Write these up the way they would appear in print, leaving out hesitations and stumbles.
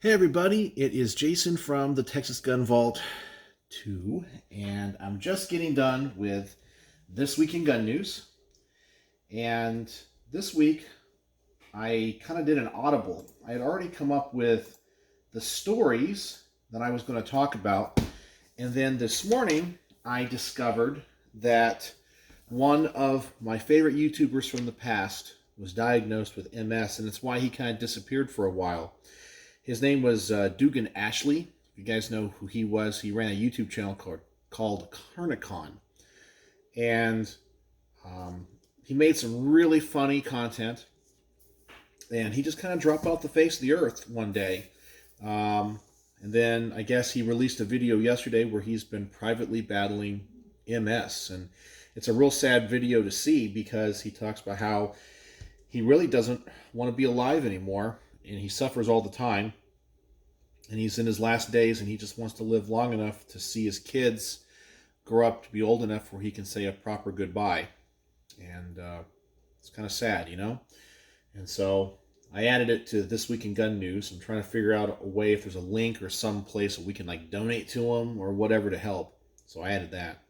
Hey everybody, it is Jason from the Texas Gun Vault 2, and I'm just getting done with This Week in Gun News. And this week, I kind of did an audible. I had already come up with the stories that I was going to talk about, and then this morning, I discovered that one of my favorite YouTubers from the past was diagnosed with MS, and it's why he kind of disappeared for a while. His name was Dugan Ashley. If you guys know who he was, he ran a YouTube channel called Carnicon. And he made some really funny content. And he just kind of dropped off the face of the earth one day. And then I guess he released a video yesterday where he's been privately battling MS. And it's a real sad video to see because he talks about how he really doesn't want to be alive anymore. And he suffers all the time, and he's in his last days, and he just wants to live long enough to see his kids grow up to be old enough where he can say a proper goodbye. And it's kind of sad, you know? And so I added it to This Week in Gun News. I'm trying to figure out a way if there's a link or some place where we can like donate to him or whatever to help. So I added that.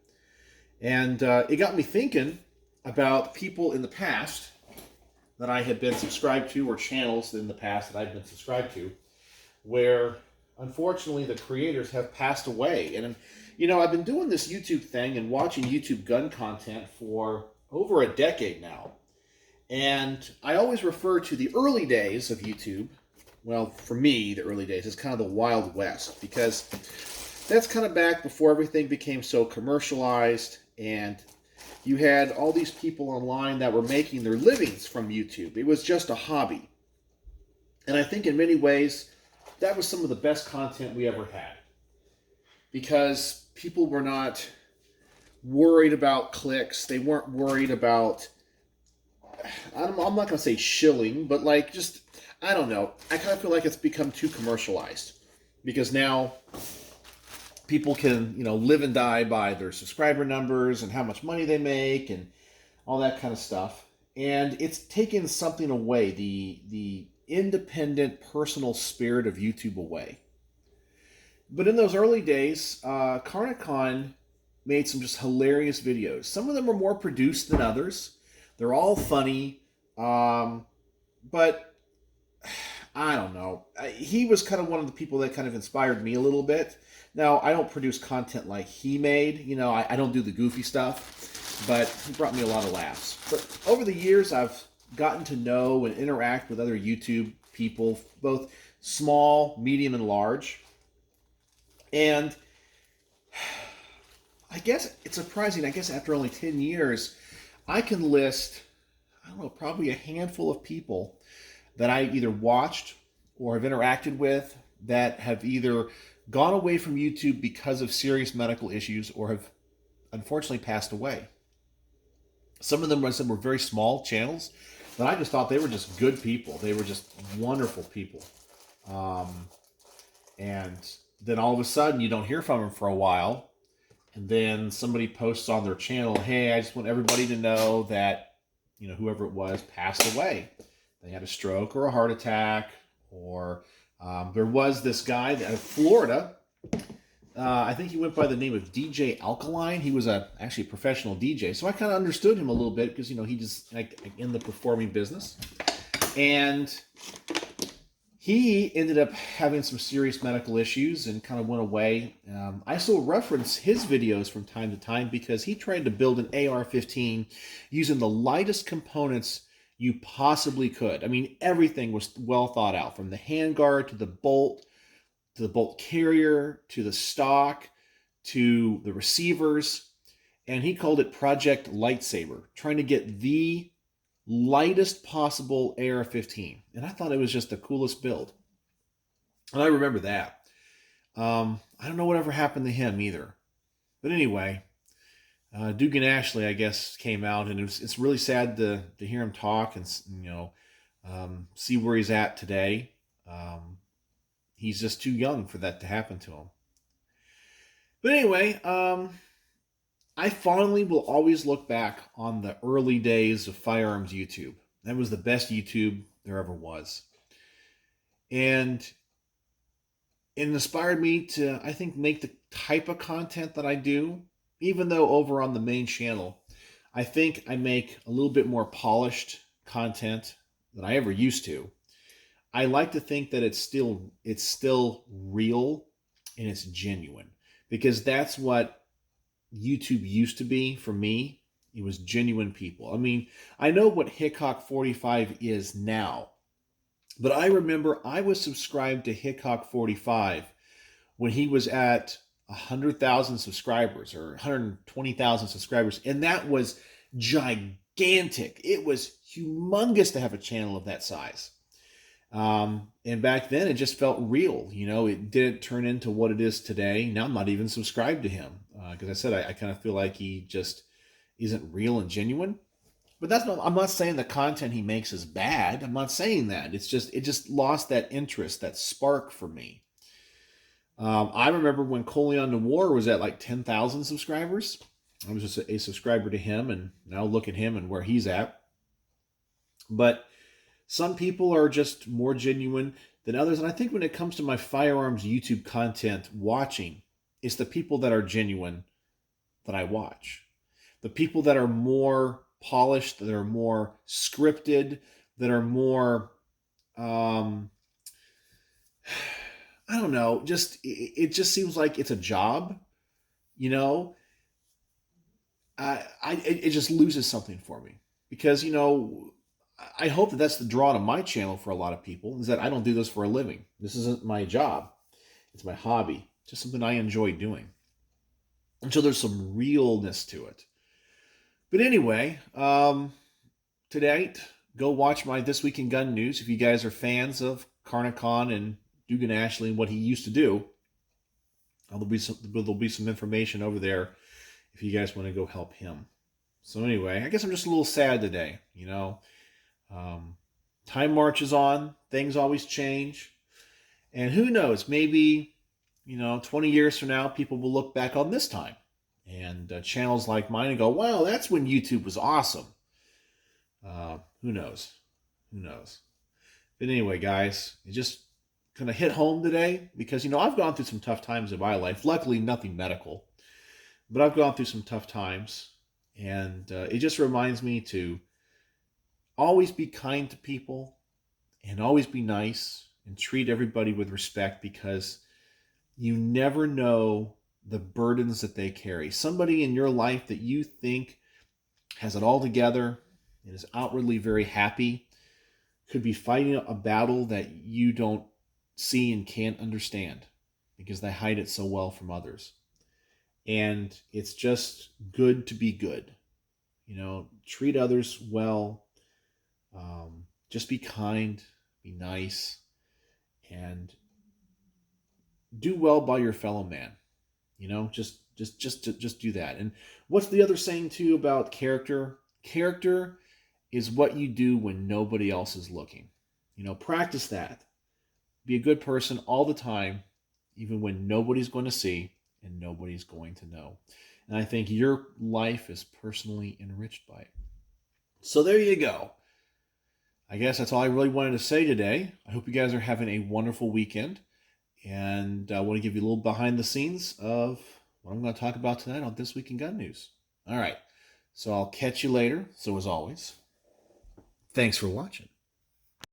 And it got me thinking about people in the past that I had been subscribed to, or channels in the past that I've been subscribed to, where unfortunately the creators have passed away. And you know, I've been doing this YouTube thing and watching YouTube gun content for over a decade now. And I always refer to the early days of YouTube. Well, for me, the early days is kind of the Wild West, because that's kind of back before everything became so commercialized, and you had all these people online that were making their livings from YouTube. It was just a hobby. And I think in many ways, that was some of the best content we ever had. Because people were not worried about clicks. They weren't worried about, I'm not going to say shilling, but like just, I don't know. I kind of feel like it's become too commercialized. Because now people can, you know, live and die by their subscriber numbers and how much money they make and all that kind of stuff. And it's taken something away, the independent, personal spirit of YouTube away. But in those early days, Carnicon made some just hilarious videos. Some of them are more produced than others. They're all funny, but I don't know. He was kind of one of the people that kind of inspired me a little bit. Now, I don't produce content like he made. You know, I don't do the goofy stuff, but he brought me a lot of laughs. But over the years, I've gotten to know and interact with other YouTube people, both small, medium, and large. And I guess it's surprising. I guess after only 10 years, I can list, I don't know, probably a handful of people that I either watched or have interacted with that have either gone away from YouTube because of serious medical issues or have unfortunately passed away. Some of them were very small channels, but I just thought they were just good people. They were just wonderful people. And then all of a sudden you don't hear from them for a while. And then somebody posts on their channel, hey, I just want everybody to know that, you know, whoever it was passed away. They had a stroke or a heart attack, or there was this guy out of Florida. I think he went by the name of DJ Alkaline. He was actually a professional DJ. So I kind of understood him a little bit because, you know, he just like in the performing business. And he ended up having some serious medical issues and kind of went away. I still reference his videos from time to time because he tried to build an AR-15 using the lightest components you possibly could. I mean, everything was well thought out, from the handguard to the bolt carrier, to the stock, to the receivers. And he called it Project Lightsaber, trying to get the lightest possible AR-15. And I thought it was just the coolest build. And I remember that. I don't know whatever happened to him either. But anyway, Dugan Ashley, I guess, came out, and it's really sad to hear him talk and, you know, see where he's at today. He's just too young for that to happen to him. But anyway, I fondly will always look back on the early days of firearms YouTube. That was the best YouTube there ever was. And it inspired me to, I think, make the type of content that I do, even though over on the main channel, I think I make a little bit more polished content than I ever used to. I like to think that it's still real and it's genuine, because that's what YouTube used to be for me. It was genuine people. I mean, I know what Hickok 45 is now, but I remember I was subscribed to Hickok 45 when he was at 100,000 subscribers or 120,000 subscribers, and that was gigantic. It was humongous to have a channel of that size. And back then, it just felt real. It didn't turn into what it is today. Now I'm not even subscribed to him because I said I kind of feel like he just isn't real and genuine. But I'm not saying the content he makes is bad. I'm not saying that. It just lost that interest, that spark for me. I remember when Coleon the War was at like 10,000 subscribers. I was just a subscriber to him, and now look at him and where he's at. But some people are just more genuine than others. And I think when it comes to my firearms YouTube content watching, it's the people that are genuine that I watch. The people that are more polished, that are more scripted, that are more, I don't know, it just seems like it's a job, you know. It just loses something for me because, I hope that that's the draw to my channel for a lot of people, is that I don't do this for a living. This isn't my job. It's my hobby. Just something I enjoy doing. And so there's some realness to it. But anyway, tonight, go watch my This Week in Gun News. If you guys are fans of Carnicon and Dugan Ashley and what he used to do, there'll be some information over there if you guys want to go help him. So anyway, I guess I'm just a little sad today, time marches on, things always change, and who knows, maybe 20 years from now people will look back on this time and channels like mine and go, wow, that's when YouTube was awesome. Who knows, but anyway, guys, it just kind of hit home today because I've gone through some tough times in my life. Luckily nothing medical, but I've gone through some tough times, and it just reminds me to always be kind to people and always be nice and treat everybody with respect, because you never know the burdens that they carry. Somebody in your life that you think has it all together and is outwardly very happy could be fighting a battle that you don't see and can't understand because they hide it so well from others. And it's just good to be good. Treat others well. Just be kind, be nice, and do well by your fellow man. Just do that. And what's the other saying too about character? Character is what you do when nobody else is looking. Practice that. Be a good person all the time, even when nobody's going to see and nobody's going to know. And I think your life is personally enriched by it. So there you go. I guess that's all I really wanted to say today. I hope you guys are having a wonderful weekend. And I want to give you a little behind the scenes of what I'm going to talk about tonight on This Week in Gun News. All right. So I'll catch you later. So as always, thanks for watching.